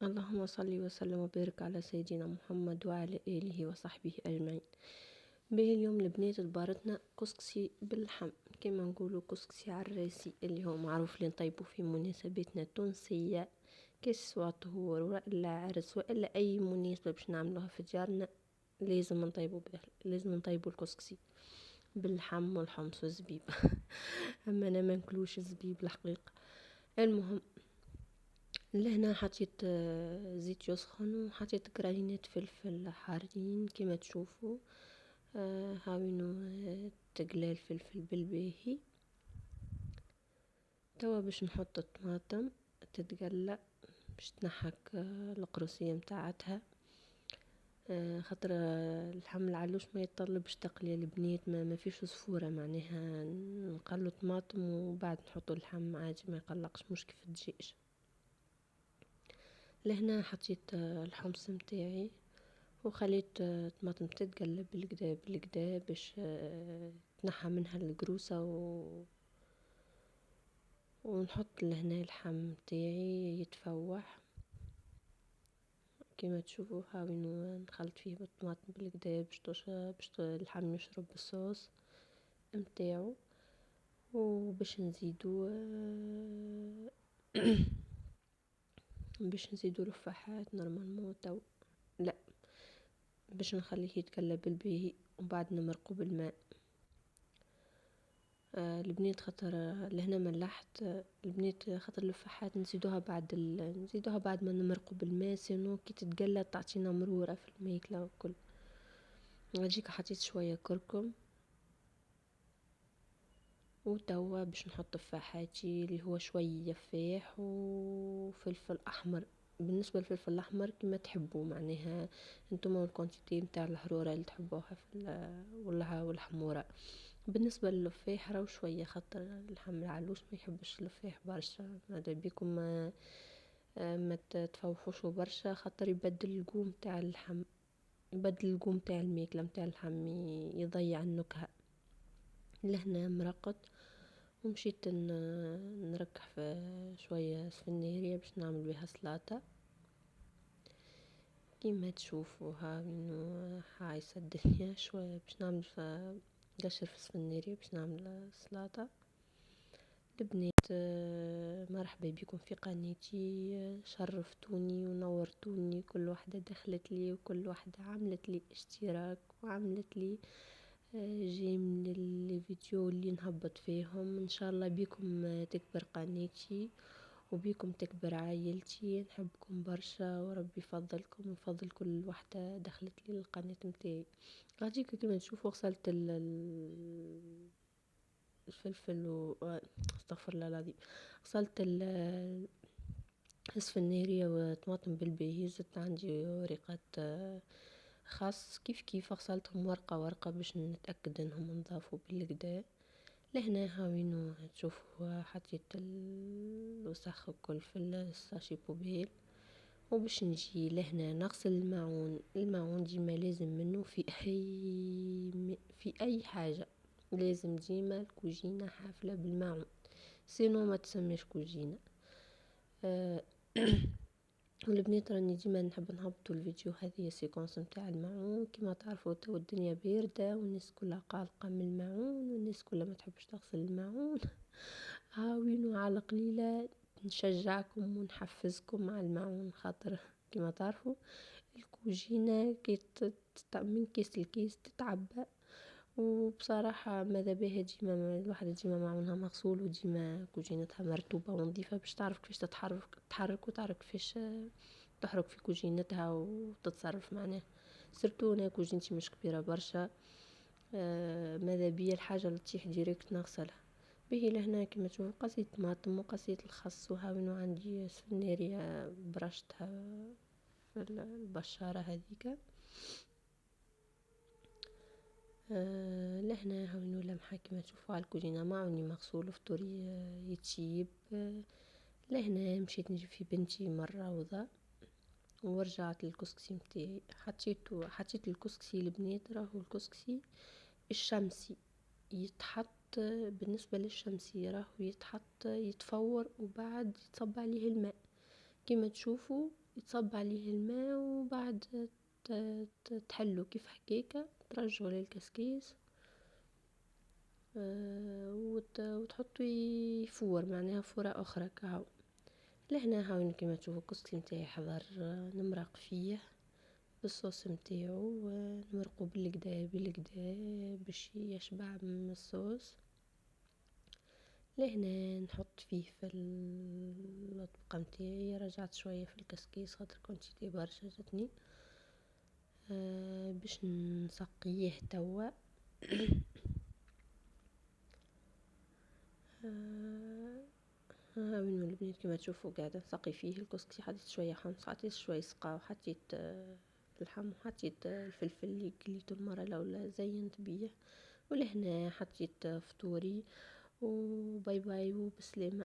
اللهم صل وسلم وبارك على سيدنا محمد وعلى آله وصحبه أجمعين. به اليوم البنات تبارتنا كسكسي باللحم، كما نقولوا كسكسي عراسي اللي هو معروف اللي نطيبوا في مناسباتنا التونسية، كسوة طهور ولا عرس وإلا أي مناسبة باش نعملوها في ديارنا لازم نطيبوا به، لازم نطيبوا الكسكسي باللحم والحمص والزبيب. أما أنا ما نكلوش الزبيب الحقيقة. المهم لهنا حطيت زيت يسخن وحطيت قرنينات فلفل حارين كما تشوفوا. هاوينو تقلال فلفل بالباهي. توا باش نحط الطماطم تتقلى باش تنحك القروسية متاعتها. خاطر اللحم العلوش ما يتطلبش تقلية البنات، ما فيش صفورة معناها نقلو طماطم وبعد نحطو اللحم عادي ما يقلقش، مش كيف الدجاج. لهنا حطيت الحمص متاعي وخليت طماطم تتقلب بالكدا بالكدا باش تنحى منها القروسة ونحط لهنا اللحم متاعي يتفوح كما تشوفوا. هاوينو نخلط فيه بالطماطم بالكدا باش اللحم يشرب الصوص متاعو. وباش نزيدو باش نزيدو رفاحات نورمالمون تو لا، باش نخليه يتقلى بالباهي وبعد نمرقو بالماء. البنات خاطر لهنا ملحت البنات خاطر الفحات نزيدوها نزيدوها بعد ما نمرقو بالماء، سينو كي تتقلى تعطينا مرورة في الماكلة وكل. نجيك حطيت شوية كركم وتوا باش نحط فاحاتي اللي هو شوية فاح وفلفل احمر. بالنسبة للفلفل الاحمر كما تحبوا معناها انتم الكونتيتي متاع الحرورة اللي تحبوها في والحمورة. بالنسبة للفاح راو شوية خاطر اللحم العلوش ما يحبش الفاح برشا، ماذا بيكم ما تفوحوش برشا خاطر يبدل القوم تاع اللحم، يبدل القوم تاع الماكلة متاع اللحم، يضيع النكهة. لهنا مرقت ومشيت نركح في شوية سفنيرية باش نعمل بها سلطة كيما تشوفوا. انه حايسة الدنيا شوية باش نعمل قشر في سفنيرية باش نعمل سلطة. البنات مرحبا بكم في قناتي، شرفتوني ونورتوني، كل واحدة دخلت لي وكل واحدة عملت لي اشتراك وعملت لي جي من الفيديو اللي نهبط فيهم. ان شاء الله بكم تكبر قناتي وبيكم تكبر عائلتي، نحبكم برشا وربي يفضلكم ويفضل كل واحدة دخلت لي القناة متاعي. غاديك كما تشوفوا غسلت الفلفل استغفر الله العظيم، غسلت السفنارية وطماطم بالباهي، زدت عندي ورقة خاص كيف غسلتهم ورقة ورقة باش نتأكد انهم نضافوا بالكدا. لهنا هاوينو تشوفوا حطيت الوسخ الكل في الساشي بوبيل. وباش نجي لهنا نغسل الماعون ديما لازم منه في اي حاجة، لازم ديما الكوجينة حافلة بالماعون سينو ما تسميش كوجينة. والبنات راني ديما نحب نهبطوا الفيديو هذه سيكونس متاع الماعون. كما تعرفوا تو الدنيا باردة والناس كلها قلقة من الماعون والناس كلها ما تحبش تغسل الماعون. هاوينو على قليلة نشجعكم ونحفزكم على الماعون، خاطر كما تعرفوا الكوجينة من كيس لكيس تتعبى، وبصراحة ماذا بها ديما الواحدة ديما معونها مغسول وديما كوجينتها مرتوبة ونظيفة باش تعرف كيفاش تتحرك وتعرف كيفاش تحرك في كوجينتها وتتصرف معناها. سيرتو انا كوجينتي مش كبيرة برشا، ماذا بيا الحاجة اللي تطيح ديريكت نغسلها. به لهنا كما تشوفوا قصيت طماطم وقصيت الخس وهاوينو عندي سفنارية برشتها في البشارة هذيك. لهنا هاوينو لمحة كما تشوفوا على الكوجينة معوني مغسول وفطوري يتشيب. لهنا مشيت نجيب في بنتي مروضة ورجعت للكسكسي متاعي، حطيت الكسكسي البنات. راهو الكسكسي الشمسي يتحط، بالنسبة للشمسي راهو يتحط يتفور وبعد يتصب عليه الماء كما تشوفوا. يتصب عليه الماء، وبعد تحلو كيف حكيكة، ترجعوا للكسكيس وتحطوا يفور، معناها فورة اخرى كهو. لهنا هاو كيما تشوفوا الكسكسي متاعي حضر. نمرق فيه بالصوص متاعو، نمرقو بالكدا بالكدا باش يشبع من الصوص. لهنا نحط فيه في الطبقة متاعي. رجعت شوية في الكسكيس خاطر كونتيتي برشا جاتني. باش نسقيه توا. وين البنات كما تشوفوا قاعدة نسقي فيه الكسكسي. حطيت شوية حمص، حطيت شوية سقا، وحطيت اللحم، وحطيت الفلفل اللي قليته المرة الاولى زينت بيه. ولهنا حطيت فطوري، وباي باي وبسلامة.